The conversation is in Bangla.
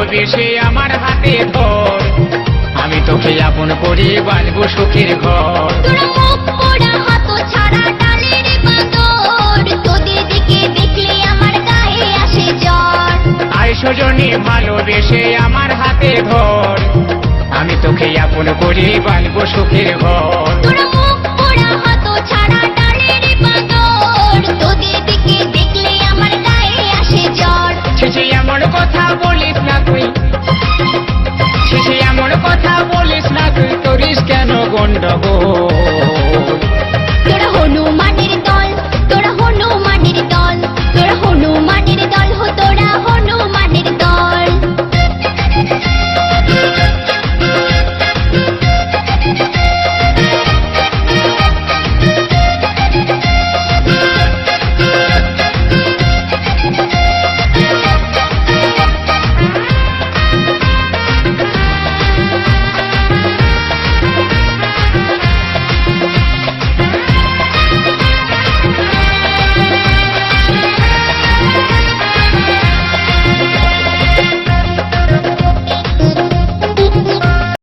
ভালোবেসে আমার হাতে ধর, আমি তোকে আপন করে বাঁধবো সুখের ঘর। তোরা মুখ পোড়া হতো ছাড়া ডালের বাঁদর, তোদের দিকে দেখলে আমার গায়ে আসে জ্বর। আয় সজনী ভালোবেসে আমার হাতে ধর, আমি তোকে আপন করে বাঁধবো সুখের ঘর। তোরা